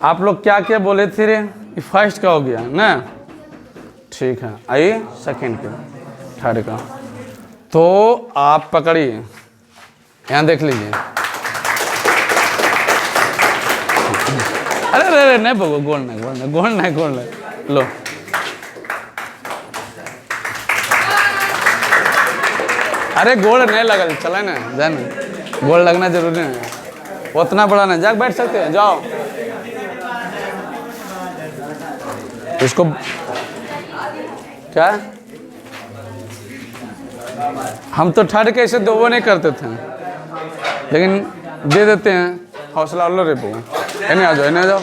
आप लोग क्या क्या बोले थे रे? फर्स्ट का हो गया ना, ठीक है। आइए सेकंड का, थर्ड का। तो आप पकड़िए, यहाँ देख लीजिए। अरे अरे नहीं भगो, गोल नहीं गोल नहीं गोल नहीं गोल नहीं, लो अरे गोल नहीं लगल, चला ना जान, गोल लगना जरूरी नहीं है, उतना बड़ा नहीं। जाके बैठ सकते हैं, जाओ। इसको क्या, हम तो थर्ड के ऐसे दो वो नहीं करते थे, लेकिन दे देते हैं। हौसला लो रे बो, इन्हें आ जाओ, इन्हें आ जाओ।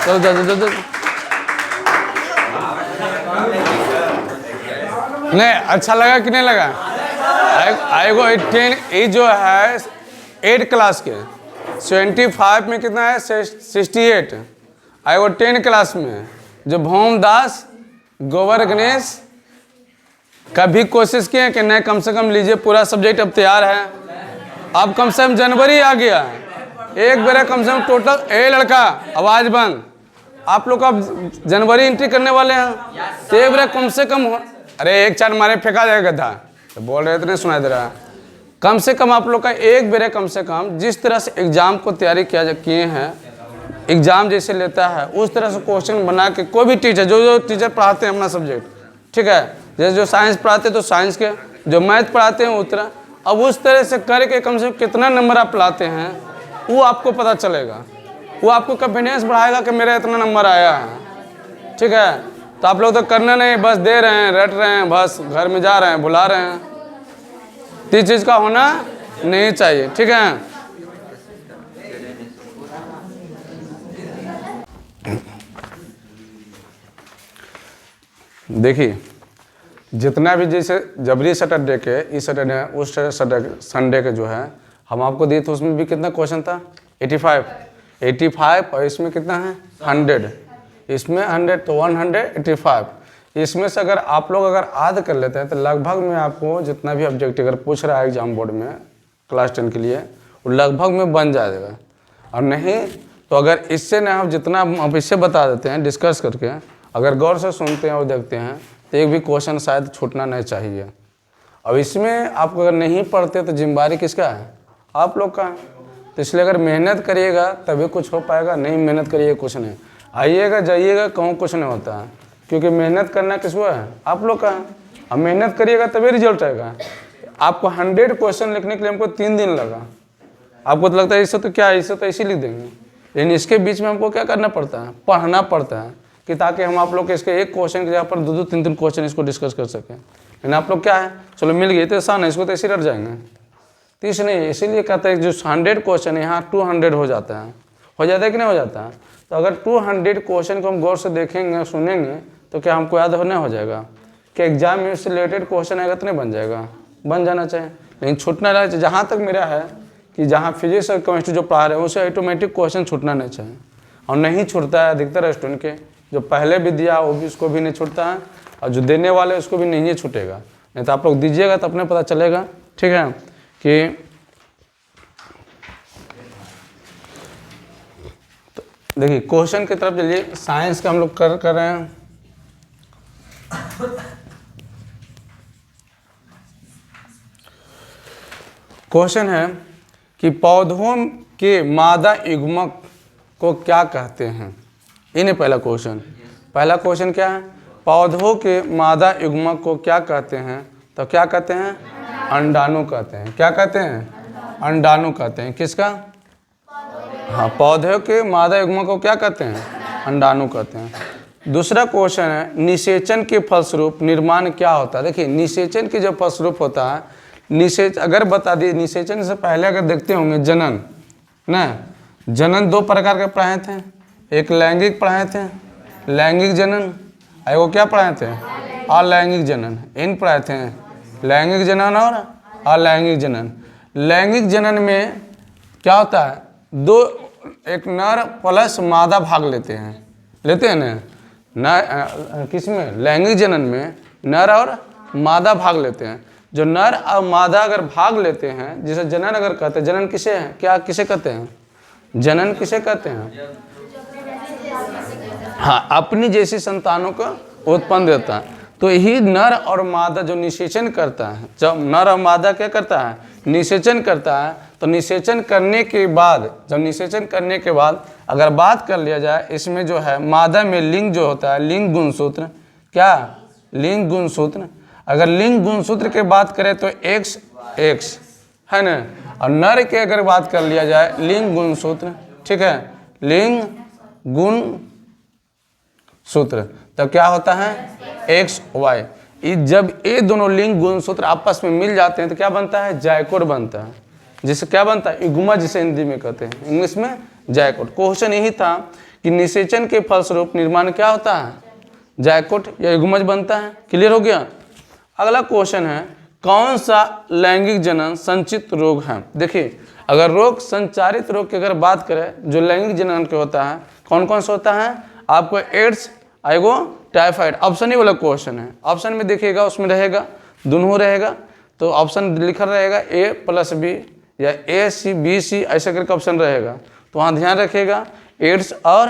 चलो जाओ जाओ जाओ। नहीं अच्छा लगा कि नहीं लगा? आएगो 18, ये जो है 8 क्लास के 75 में कितना है 68, आएगो 10 क्लास में जो भौम दास गोवर गणेश। कभी कोशिश किए कि नहीं कम से कम लीजिए, पूरा सब्जेक्ट अब तैयार है। अब कम से कम जनवरी आ गया, एक बेरा कम से कम टोटल। ए लड़का आवाज बंद, आप लोग अब जनवरी एंट्री करने वाले हैं, तो एक बेरा कम से कम अरे एक चार मारे फेंका जाएगा था, तो बोल रहे इतने सुनाई दे रहा। कम से कम आप लोग का एक बेरे कम से कम जिस तरह से एग्जाम को तैयारी किए हैं, एग्जाम जैसे लेता है उस तरह से क्वेश्चन बना के कोई भी टीचर जो टीचर पढ़ाते हैं अपना सब्जेक्ट, ठीक है, जैसे जो साइंस पढ़ाते हैं तो साइंस के, जो मैथ पढ़ाते हैं उतना, अब उस तरह से करके कम से कम कितना नंबर आप लाते हैं वो आपको पता चलेगा, वो आपको कॉन्फिडेंस बढ़ाएगा कि मेरा इतना नंबर आया है, ठीक है। तो आप लोग तो करना नहीं, बस दे रहे हैं, रट रहे हैं, बस घर में जा रहे हैं, बुला रहे हैं। तीस चीज़ का होना नहीं चाहिए, ठीक है। देखिए जितना भी जैसे जबरी सैटरडे के, इस सैटरडे उस संडे के जो है हम आपको दिए थे, उसमें भी कितना क्वेश्चन था 85 और इसमें कितना है 100, इसमें 100 तो 185। इसमें से अगर आप लोग अगर आध कर लेते हैं तो लगभग में आपको जितना भी ऑब्जेक्टिव अगर पूछ रहा है एग्जाम बोर्ड में क्लास 10 के लिए वो लगभग में बन जाएगा। और नहीं तो अगर इससे ना हम जितना आप इससे बता देते हैं डिस्कस करके, अगर गौर से सुनते हैं और देखते हैं तो एक भी क्वेश्चन शायद छूटना नहीं चाहिए। अब इसमें आप अगर नहीं पढ़ते तो जिम्मेदारी किसका है? आप लोग का। तो इसलिए अगर मेहनत करिएगा तभी कुछ हो पाएगा, नहीं मेहनत करिएगा कुछ नहीं। आइएगा जाइएगा कहूँ कुछ नहीं होता है, क्योंकि मेहनत करना किसको है? आप लोग का है। अब मेहनत करिएगा तभी रिजल्ट आएगा। आपको 100 क्वेश्चन लिखने के लिए हमको 3 दिन लगा। आपको तो लगता है इससे तो क्या है, इससे तो ऐसे लिख देंगे, लेकिन इसके बीच में हमको क्या करना पड़ता है? पढ़ना पड़ता है, कि ताकि हम आप लोग के इसके एक क्वेश्चन की जगह पर 2-2 3-3 क्वेश्चन इसको डिस्कस कर सकें। लेकिन आप लोग क्या है, चलो मिल गए तो आसान है, इसको तो ऐसे रट जाएंगे, तो इस नहीं। इसीलिए कहते हैं जो 100 क्वेश्चन है यहाँ 200 हो जाता है। हो जाता है कि नहीं हो जाता है? तो अगर 200 क्वेश्चन को हम गौर से देखेंगे सुनेंगे तो क्या हमको याद होना हो जाएगा कि एग्जाम में उससे रिलेटेड क्वेश्चन आएगा तो नहीं बन जाएगा? बन जाना चाहिए, लेकिन छूटना नहीं चाहिए। जहाँ तक मेरा है कि जहाँ फिजिक्स और केमिस्ट्री जो पढ़ा रहे हैं उसे ऑटोमेटिक क्वेश्चन छूटना नहीं चाहिए, और नहीं छूटता है अधिकतर स्टूडेंट के। जो पहले भी दिया वो भी उसको भी नहीं छूटता है, और जो देने वाले उसको भी नहीं छूटेगा। नहीं तो आप लोग दीजिएगा तो अपने पता चलेगा, ठीक है। कि तो देखिए क्वेश्चन की तरफ चलिए। साइंस का हम लोग कर रहे हैं। क्वेश्चन है कि पौधों के मादा युग्मक को क्या कहते हैं? इन्हें पहला क्वेश्चन क्या है? पौधों के मादा युग्मक को क्या कहते हैं? तो क्या कहते हैं? अंडाणु कहते हैं। क्या कहते हैं? अंडाणु कहते हैं। किसका? हाँ, पौधों के मादा युग्मक को क्या कहते हैं? अंडाणु कहते हैं। दूसरा क्वेश्चन है निषेचन के फलस्वरूप निर्माण क्या होता है? देखिए निषेचन के जो फलस्वरूप होता है, अगर बता दिए निषेचन से पहले अगर देखते होंगे जनन ना, जनन 2 प्रकार के पढ़ाए थे। एक लैंगिक पढ़ाए थे, लैंगिक जनन, और वो क्या पढ़ाए थे? अलैंगिक जनन। इन पढ़ाए थे लैंगिक जनन और अलैंगिक जनन। लैंगिक जनन में क्या होता है? एक नर प्लस मादा भाग लेते हैं ना, किस में? लैंगिक जनन में नर और मादा भाग लेते हैं। जो नर और मादा अगर भाग लेते हैं, जिसे जनन अगर कहते हैं, जनन किसे है, क्या किसे कहते हैं, जनन किसे कहते हैं, हाँ, अपनी जैसी संतानों को उत्पन्न देता है। तो यही नर और मादा जो निषेचन करता है, जब नर और मादा क्या करता है, निषेचन करता है, तो निषेचन करने के बाद, जब निषेचन करने के बाद अगर बात कर लिया जाए, इसमें जो है मादा में लिंग जो होता है, लिंग गुणसूत्र, क्या लिंग गुणसूत्र, अगर लिंग गुणसूत्र की बात करें तो एक्स एक्स है ना, और नर के अगर बात कर लिया जाए लिंग गुणसूत्र, ठीक है, लिंग गुण सूत्र, तो क्या होता है एक्स वाई। जब ये दोनों लिंग गुणसूत्र आपस में मिल जाते हैं तो क्या बनता है, जायकोट बनता है, जिसे क्या बनता है, युग्मज, जिसे हिंदी में कहते हैं, इंग्लिश में जायकोट। क्वेश्चन यही था कि निषेचन के फलस्वरूप निर्माण क्या होता है, जायकोट या युग्मज बनता है। क्लियर हो गया। अगला क्वेश्चन है, कौन सा लैंगिक जनन संचित रोग है। देखिए, अगर रोग संचारित रोग की अगर बात करें जो लैंगिक जनन के होता है, कौन कौन सा होता है, आपको एड्स, आएगो, टाइफाइड, ऑप्शन ही वाला क्वेश्चन है। ऑप्शन में देखिएगा, उसमें रहेगा दोनों रहेगा, तो ऑप्शन लिखा रहेगा A+B या AC, BC ऐसे करके ऑप्शन रहेगा, तो वहाँ ध्यान रखिएगा एड्स और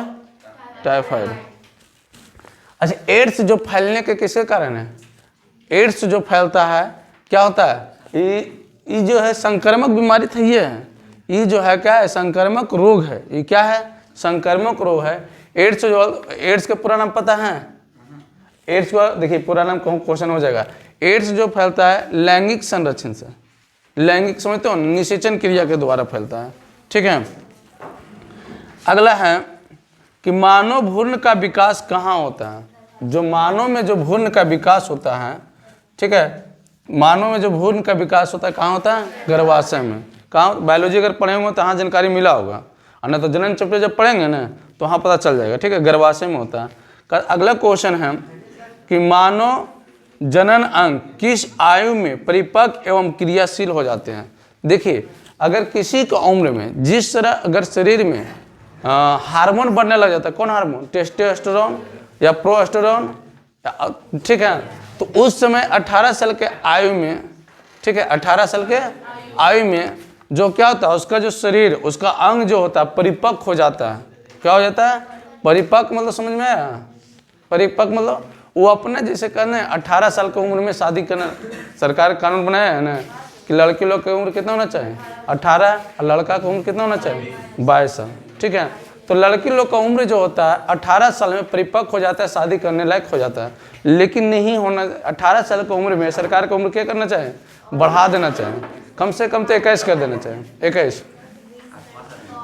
टाइफाइड। अच्छा, एड्स जो फैलने के किसके कारण है, एड्स जो फैलता है क्या होता है, ये जो है संक्रामक बीमारी था, ये जो है क्या है, संक्रामक रोग है, ये क्या है, संक्रामक रोग है। एड्स जो, एड्स का पूरा नाम पता है, एड्स का देखिए पूरा नाम क्वेश्चन हो जाएगा। एड्स जो फैलता है लैंगिक संरक्षण से, लैंगिक समझते हो, निषेचन क्रिया के द्वारा फैलता है, ठीक है। अगला है कि मानव भ्रूण का विकास कहाँ होता है, जो मानव में जो भ्रूण का विकास होता है, ठीक है, मानव में जो भ्रूण का विकास होता है कहाँ होता है, गर्भाशय में। कहाँ, बायोलॉजी अगर पढ़े होंगे तो हाँ जानकारी मिला होगा, और नहीं तो जनन चैप्टर जब पढ़ेंगे ना तो वहाँ पता चल जाएगा, ठीक है, गर्भाशय में होता है। अगला क्वेश्चन है कि मानव जनन अंग किस आयु में परिपक्व एवं क्रियाशील हो जाते हैं। देखिए, अगर किसी की उम्र में जिस तरह अगर शरीर में हार्मोन बढ़ने लग जाता है, कौन हार्मोन, टेस्टोस्टेरोन या प्रोस्टेरोन, ठीक है, तो उस समय 18 साल के आयु में, ठीक है, 18 साल के आयु में जो क्या होता है, उसका जो शरीर, उसका अंग जो होता है परिपक्व हो जाता है। क्या हो जाता है, परिपक्व, मतलब समझ में आया, परिपक्व मतलब वो अपने जैसे करने 18 साल की उम्र में शादी करना, सरकार कानून बनाया है ना कि लड़की लोग की उम्र कितना होना चाहिए 18, और लड़का का उम्र कितना होना चाहिए 22 साल, ठीक है। तो लड़की लोग का उम्र जो होता है 18 साल में परिपक्व हो जाता है, शादी करने लायक हो जाता है, लेकिन नहीं होना, 18 साल की उम्र में सरकार की उम्र क्या करना चाहिए, बढ़ा देना चाहिए, कम से कम तो 21 कर देना चाहिए, 21।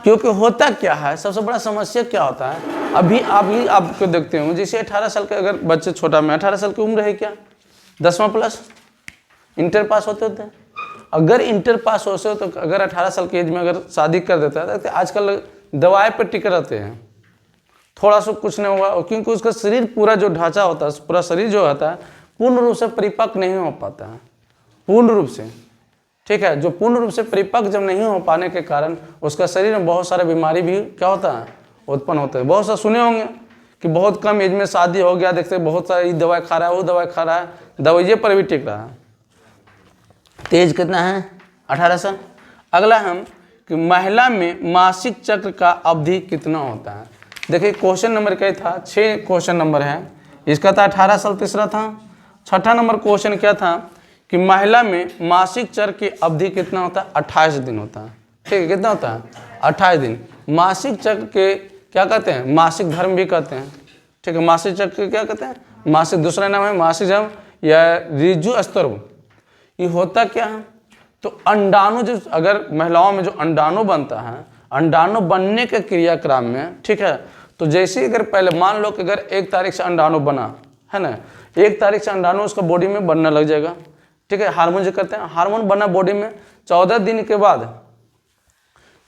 क्योंकि होता क्या है, सबसे बड़ा समस्या क्या होता है, अभी आपको देखते हो, जैसे 18 साल के अगर बच्चे छोटा में 18 साल की उम्र है क्या, 10वां प्लस इंटर पास होते हैं, अगर इंटर पास होते हो तो अगर 18 साल की एज में अगर शादी कर देता है तो आजकल दवाई पर टिके रहते हैं, थोड़ा सा कुछ नहीं हुआ, क्योंकि उसका शरीर पूरा जो ढांचा होता है, पूरा शरीर जो होता है पूर्ण रूप से परिपक्व नहीं हो पाता है, पूर्ण रूप से, ठीक है। जो पूर्ण रूप से परिपक्व जब नहीं हो पाने के कारण उसका शरीर में बहुत सारे बीमारी भी क्या होता है, उत्पन्न होता है। बहुत सारे सुने होंगे कि बहुत कम एज में शादी हो गया, देखते बहुत सारी दवाई खा रहा है, वो दवाई खा रहा है, दवाइये पर भी टिक रहा है। तेज कितना है, 18 साल। अगला हम कि महिला में मासिक चक्र का अवधि कितना होता है। देखिए क्वेश्चन नंबर क्या था, 6 क्वेश्चन नंबर है, इसका था 18 साल, तीसरा था। छठा नंबर क्वेश्चन क्या था कि महिला में मासिक चक्र की अवधि कितना होता है, 28 दिन होता है, ठीक है, कितना होता है 28 दिन। मासिक चक्र के क्या कहते हैं, मासिक धर्म भी कहते हैं, ठीक है, मासिक चक्र के क्या कहते हैं, मासिक, दूसरा नाम है मासिक धर्म या ऋजु स्तर। ये होता क्या है, तो अंडाणु जो अगर महिलाओं में जो अंडाणु बनता है, अंडाणु बनने के क्रियाक्रम में, ठीक है, तो जैसे अगर पहले मान लो कि अगर 1 तारीख से अंडाणु बना है ना, 1 तारीख से अंडाणु उसका बॉडी में बनने लग जाएगा, ठीक है, हार्मोन जो करते हैं, हार्मोन बना बॉडी में, 14 दिन के बाद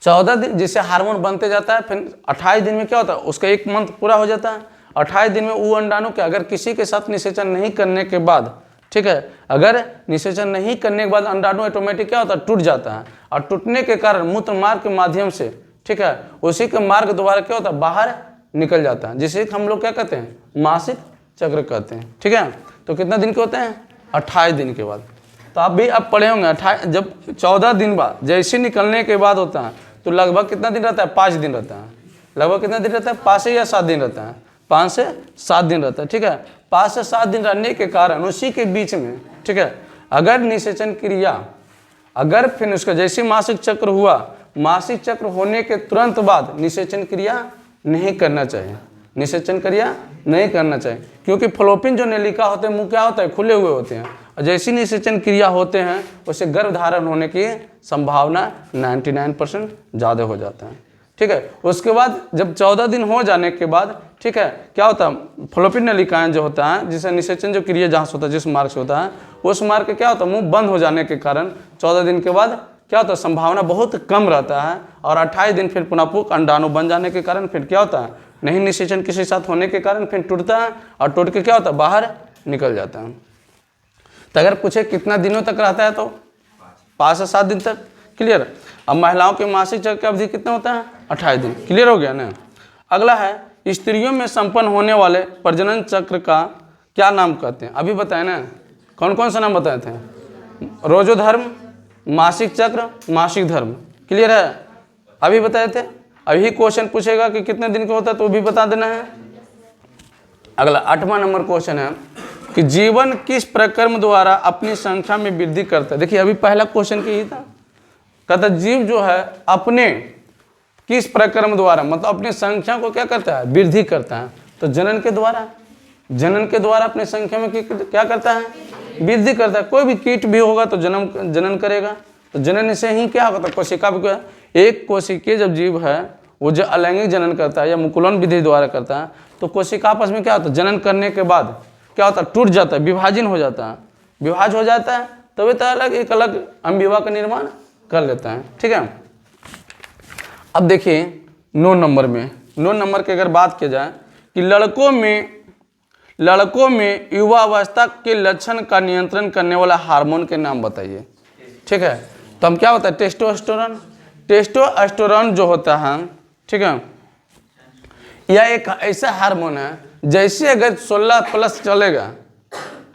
14 दिन जिससे हार्मोन बनते जाता है, फिर 28 दिन में क्या होता है, उसका 1 मंथ पूरा हो जाता है। 28 दिन में वो अंडाणु के अगर किसी के साथ निषेचन नहीं करने के बाद, ठीक है, अगर निषेचन नहीं करने के बाद अंडाणु ऑटोमेटिक क्या होता है, टूट जाता है, और टूटने के कारण मूत्र मार्ग के माध्यम से, ठीक है, उसी के मार्ग द्वारा क्या होता है, बाहर निकल जाता है, जिसे हम लोग क्या कहते हैं, मासिक चक्र कहते हैं, ठीक है। तो कितना दिन के होते हैं, 28 दिन के बाद। तो तो आप भी अब पढ़े होंगे जब 14 दिन बाद जैसे निकलने के बाद होता है तो लगभग कितना दिन रहता है, 5 दिन रहता है। लगभग कितना दिन रहता है, 5 से या 7 दिन रहता है, 5 से 7 दिन रहता है, ठीक है। 5 से 7 दिन रहने के कारण उसी के बीच में, ठीक है, अगर निषेचन क्रिया, अगर फिर उसका जैसे मासिक चक्र हुआ, मासिक चक्र होने के तुरंत बाद निषेचन क्रिया नहीं करना चाहिए, निषेचन क्रिया नहीं करना चाहिए, क्योंकि फ्लोपिन जो नलिका होते हैं मुंह क्या होता है, खुले हुए होते हैं, और जैसी निषेचन क्रिया होते हैं उससे गर्भधारण होने की संभावना 99% ज़्यादा हो जाता है, ठीक है। उसके बाद जब 14 दिन हो जाने के बाद, ठीक है, क्या होता है, फ्लोपिन नलिकाएं जो होता है, जिसे निषेचन जो क्रिया जहाँ से होता है, जिस मार्ग से होता है, उस मार्ग के क्या होता है, मुंह बंद हो जाने के कारण 14 दिन के बाद क्या होता है, संभावना बहुत कम रहता है, और 28 दिन फिर पुनः अंडाणु बन जाने के कारण फिर क्या होता है, नहीं निषेचन किसी साथ होने के कारण फिर टूटता है, और टूट के क्या होता है, बाहर निकल जाता है। तो अगर पूछे कितना दिनों तक रहता है तो 5 से 7 दिन तक, क्लियर। अब महिलाओं के मासिक चक्र की अवधि कितना होता है, 28 दिन, क्लियर हो गया ना। अगला है स्त्रियों में संपन्न होने वाले प्रजनन चक्र का क्या नाम कहते हैं, अभी बताए ना, कौन कौन सा नाम बताए थे, रोजोधर्म, मासिक चक्र, मासिक धर्म, क्लियर है, अभी बताए थे। अभी क्वेश्चन पूछेगा कि कितने दिन का होता है तो भी बता देना है। अगला 8वां नंबर क्वेश्चन है कि जीवन किस प्रक्रम द्वारा अपनी संख्या में वृद्धि करता है। देखिए अभी पहला क्वेश्चन की ही था, कहता जीव जो है अपने किस प्रक्रम द्वारा, मतलब अपनी संख्या को क्या करता है, वृद्धि करता है। तो जनन के द्वारा, जनन के द्वारा अपनी संख्या में क्या करता है, वृद्धि करता है। कोई भी कीट भी होगा तो जनन करेगा, तो जनन से ही क्या होता है, कोशिका भी, एक कोशिकीय जब जीव है वो जो अलैंगिक जनन करता है या मुकुलन विधि द्वारा करता है, तो कोशिका आपस में क्या होता है, जनन करने के बाद क्या होता है, टूट जाता है, विभाजन हो जाता है, विभाज हो जाता है, तभी तो अलग एक अलग अम्बिवा का निर्माण कर लेता है, ठीक है। अब देखिए 9 नंबर में, 9 नंबर की अगर बात की जाए कि लड़कों में युवावस्था के लक्षण का नियंत्रण करने वाला हार्मोन के नाम बताइए, ठीक है। तो हम क्या होता है, टेस्टोस्टेरोन, टेस्टोस्टेरोन जो होता है, ठीक है, यह एक ऐसा हार्मोन है जैसे अगर 16+ चलेगा,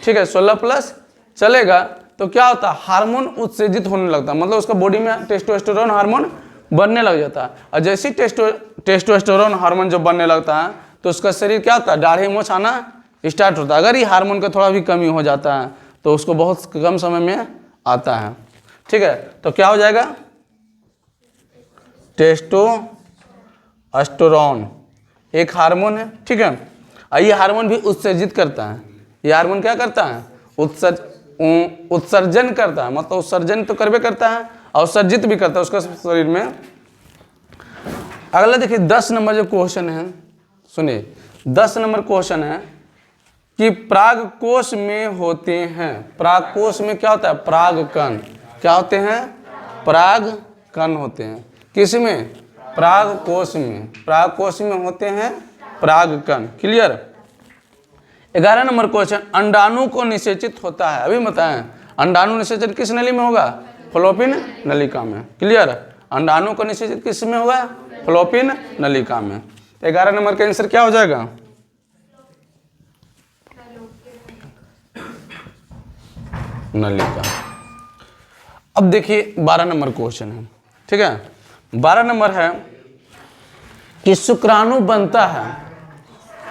ठीक है, 16+ चलेगा तो क्या होता है, हार्मोन उत्तेजित होने लगता है, मतलब उसका बॉडी में टेस्टोस्टेरोन हार्मोन बनने लग जाता है। और जैसे टेस्टोस्टेरोन हार्मोन जब बनने लगता है तो उसका शरीर क्या होता है, दाढ़ी मूंछ आना स्टार्ट होता है। अगर ये हार्मोन का थोड़ा भी कमी हो जाता है तो उसको बहुत कम समय में आता है, ठीक है। तो क्या हो जाएगा, टेस्टोस्टेरोन एक हार्मोन है, ठीक है। और ये हार्मोन भी उत्सर्जित करता है, ये हार्मोन क्या करता है, उत्सर्जन करता है, मतलब उत्सर्जन तो करबे करता है और उत्सर्जित भी करता है उसका शरीर में। अगला देखिए 10 नंबर जो क्वेश्चन है, सुनिए 10 नंबर क्वेश्चन है कि प्रागकोश में होते हैं, प्रागकोश में क्या होता है, परागकण, क्या होते हैं, परागकण होते हैं, किस में, परागकोश में, परागकोश में होते हैं परागकण, क्लियर। 11 नंबर क्वेश्चन, अंडाणु को निषेचित होता है, अभी बताएं अंडाणु निषेचन किस नली में होगा, फ्लोपिन नलिका में, क्लियर। अंडाणु को निषेचित किस में होगा, फ्लोपिन नलिका में। 11 नंबर का आंसर क्या हो जाएगा, नलिका। अब देखिए 12 नंबर क्वेश्चन है, ठीक है। 12 नंबर है कि शुक्राणु बनता है,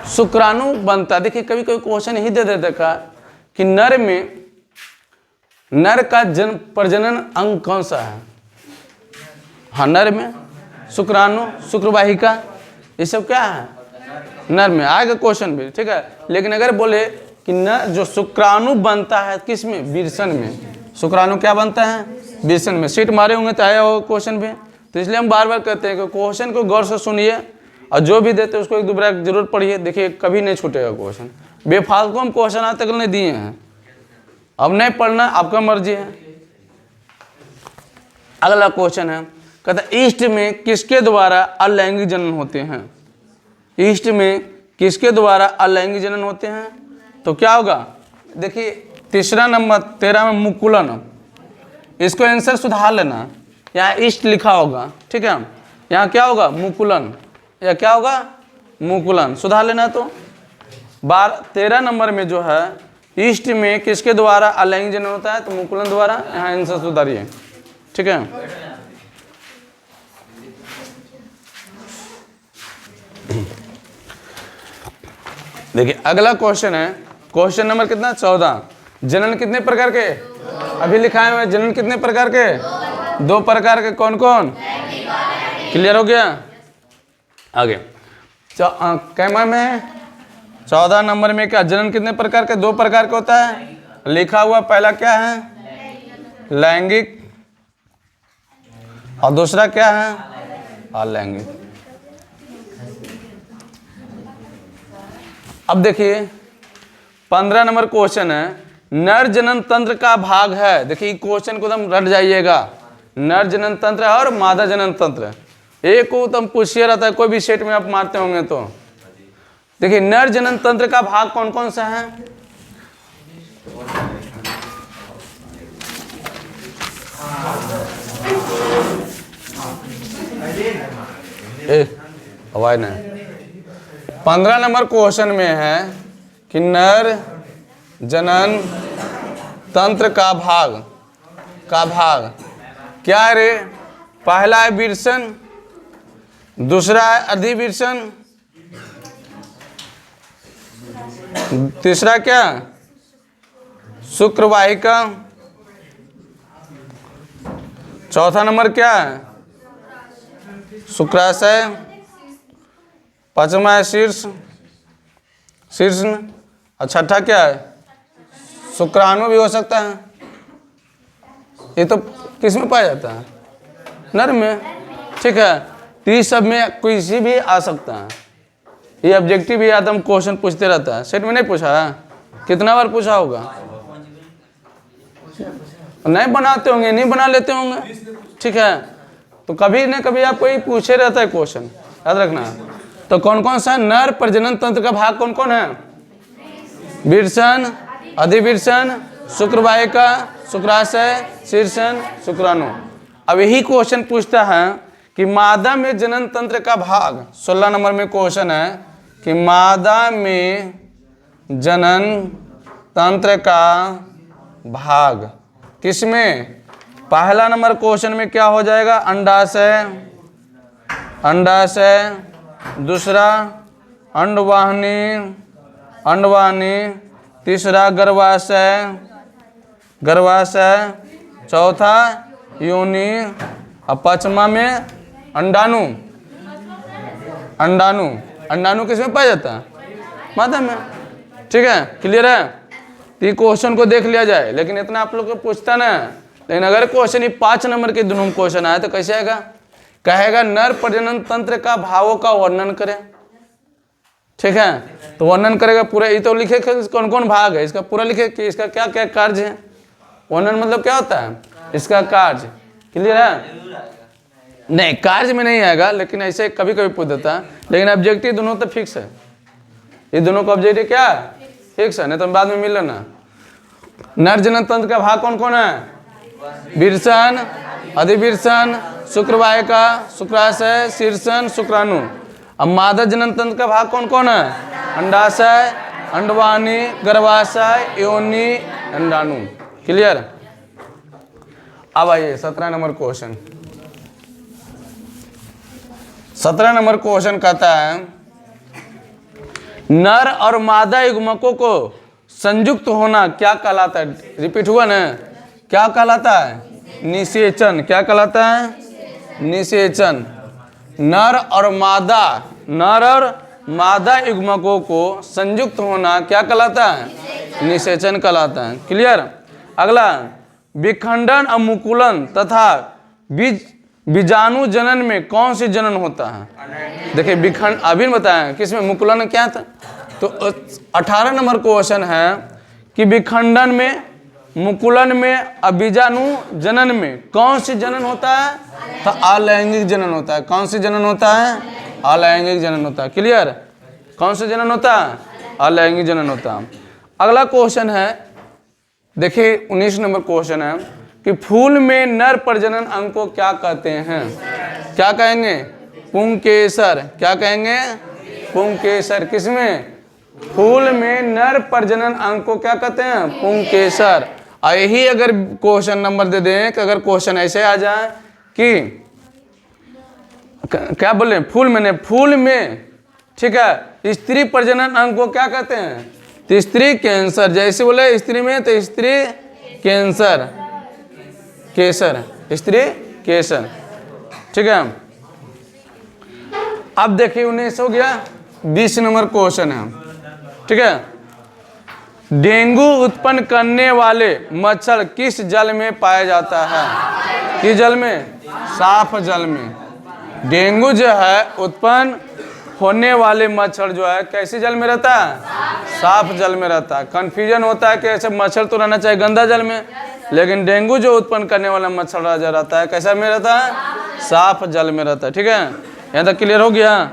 शुक्राणु बनता, देखिए कभी कभी क्वेश्चन ही दे देता का कि नर में, नर का प्रजनन अंग कौन सा है, हाँ नर में शुक्राणु, शुक्रवाहिका, ये सब क्या है, नर में आएगा क्वेश्चन भी, ठीक है। लेकिन अगर बोले कि न जो शुक्राणु बनता है किस में, विरसन में, शुक्राणु क्या बनता है, विरसन में, सीट मारे होंगे तो आया होगा क्वेश्चन भी। तो इसलिए हम बार बार कहते हैं कि क्वेश्चन को गौर से सुनिए और जो भी देते हैं उसको 1-2 बार जरूर पढ़िए, देखिए कभी नहीं छूटेगा क्वेश्चन। बेफालतू हम क्वेश्चन आज तक नहीं दिए हैं, अब नहीं पढ़ना आपका मर्जी है। अगला क्वेश्चन है, कहता ईस्ट में किसके द्वारा अलैंगिक जनन होते हैं, ईस्ट में किसके द्वारा अलैंगिक जनन होते हैं। तो क्या होगा, देखिए 3 नंबर 13 में मुकुलन, इसको आंसर सुधार लेना, यहाँ ईस्ट लिखा होगा, ठीक है, यहाँ क्या होगा मुकुलन, या क्या होगा मुकुलन, सुधार लेना। तो 13 नंबर में जो है ईस्ट में किसके द्वारा अलैंगिक जनन होता है? तो मुकुलन द्वारा। यहाँ आंसर सुधारिए, ठीक है। देखिए अगला क्वेश्चन है, क्वेश्चन नंबर कितना? 14। जनन कितने प्रकार के? अभी लिखा है जनन कितने प्रकार के? 2 प्रकार के। कौन कौन? क्लियर हो गया? आगे कैमा में 14 नंबर में क्या जनन कितने प्रकार के? 2 प्रकार के होता है। लिखा हुआ पहला क्या है? लैंगिक, और दूसरा क्या है? अलैंगिक। अब देखिए 15 नंबर क्वेश्चन है, नर जनन तंत्र का भाग है। देखिए क्वेश्चन को तुम रट जाइएगा, नर जनन तंत्र और मादा जनन तंत्र, एक को तुम पूछिए रहता है, कोई भी सेट में आप मारते होंगे तो। देखिए नर जनन तंत्र का भाग कौन कौन सा है? आवाज नहीं। 15 नंबर क्वेश्चन में है कि नर जनन तंत्र का भाग क्या है रे? पहला है विरसन, दूसरा है अधिविरसन, तीसरा क्या? शुक्रवाहिका, चौथा नंबर क्या है? शुक्राशय, पांचवा है शीर्ष, और छठा क्या है? शुक्राणु भी हो सकता है। ये तो किस में पाया जाता है? नर में, ठीक है। तो ये सब में किसी भी आ सकता है। ये ऑब्जेक्टिव भी आदम क्वेश्चन पूछते रहता है, सेट में नहीं पूछा है? कितना बार पूछा होगा? नहीं बनाते होंगे, नहीं बना लेते होंगे, ठीक है। तो कभी न कभी आपको ये पूछे रहता है क्वेश्चन, याद रखना। तो कौन कौन सा नर प्रजनन तंत्र का भाग कौन कौन है? विरसन, अधिविरसन, शुक्रवाहिका, शुक्राशय, शीर्षण, शुक्राणु। अब यही क्वेश्चन पूछता है कि मादा में जनन तंत्र का भाग, 16 नंबर में क्वेश्चन है कि मादा में जनन तंत्र का भाग किसमें? पहला नंबर क्वेश्चन में क्या हो जाएगा? अंडाशय, दूसरा अंडवाहिनी, तीसरा गर्भाशय, चौथा योनि, और पांचवा में अंडाणु किसमें पाया जाता है? मादा में, ठीक है। क्लियर है? तो ये क्वेश्चन को देख लिया जाए, लेकिन इतना आप लोग को पूछता ना। लेकिन अगर क्वेश्चन ये 5 नंबर के दोनों क्वेश्चन आए तो कैसे आएगा? कहेगा नर प्रजनन तंत्र का भावों का वर्णन करें, ठीक है। तो वर्णन करेगा पूरा, ये तो लिखे कौन कौन भाग है इसका, पूरा लिखे कि इसका क्या क्या कार्य है। वर्णन मतलब क्या होता है? इसका कार्य। क्लियर है? नहीं, कार्य में नहीं आएगा, लेकिन ऐसे कभी कभी पूछ देता है। लेकिन ऑब्जेक्टिव दोनों तो फिक्स है, ये दोनों का ऑब्जेक्टिव क्या है? फिक्स है, नहीं तो बाद में मिल लेना। नर जनन तंत्र का भाग कौन कौन है? विरसन, अधिविरसन, शुक्रवाहिका, शुक्राशय, शीर्षण, शुक्राणु। अब मादा जनन तंत्र का भाग कौन कौन है? अंडाशय, अंडवाहिनी, गर्भाशय, योनि, अंडाणु। क्लियर? अब आइए 17 नंबर क्वेश्चन। 17 नंबर क्वेश्चन कहता है नर और मादा युग्मकों को संयुक्त होना क्या कहलाता है? रिपीट हुआ ना? क्या कहलाता है? निषेचन। क्या कहलाता है? निषेचन। नर और मादा युग्मकों को संयुक्त होना क्या कहलाता है? निषेचन कहलाता है। क्लियर? अगला, विखंडन और मुकुलन तथा बीजाणु जनन में कौन सी जनन होता है? देखिए विखंड अभी बताया, किसमें? मुकुलन क्या था? तो 18 नंबर क्वेश्चन है कि विखंडन में, मुकुलन में और बीजाणु जनन में कौन सी जनन होता है? तो अलैंगिक जनन होता है। कौन सी जनन होता है? अलैंगिक जनन होता है। क्लियर? कौन सा जनन होता है? अलैंगिक जनन होता है। अगला क्वेश्चन है, देखिए 19 नंबर क्वेश्चन है कि फूल में नर प्रजनन अंग को क्या कहते हैं? क्या कहेंगे? पुंकेसर। क्या कहेंगे? पुंकेसर। किसमें? फूल में नर प्रजनन अंग को क्या कहते हैं? पुंकेसर। और यही अगर क्वेश्चन नंबर दे दें कि अगर क्वेश्चन ऐसे आ जाए कि क्या बोले, फूल में नहीं, फूल में, ठीक है, स्त्री प्रजनन अंग को क्या कहते हैं? तो स्त्री कैंसर। जैसे बोले स्त्री में तो स्त्री कैंसर, केसर, स्त्री केसर, ठीक है। अब देखिए 19 हो गया, 20 नंबर क्वेश्चन है, ठीक है। डेंगू उत्पन्न करने वाले मच्छर किस जल में पाया जाता है? किस जल में? साफ जल में। डेंगू जो है उत्पन्न होने वाले मच्छर जो है कैसे जल में रहता है? साफ जल में रहता है। कंफ्यूजन होता है कि ऐसे मच्छर तो रहना चाहिए गंदा जल में, लेकिन डेंगू जो उत्पन्न करने वाला मच्छर रहता है कैसा में रहता है? साफ जल में रहता है, ठीक है। यहाँ तक क्लियर हो गया?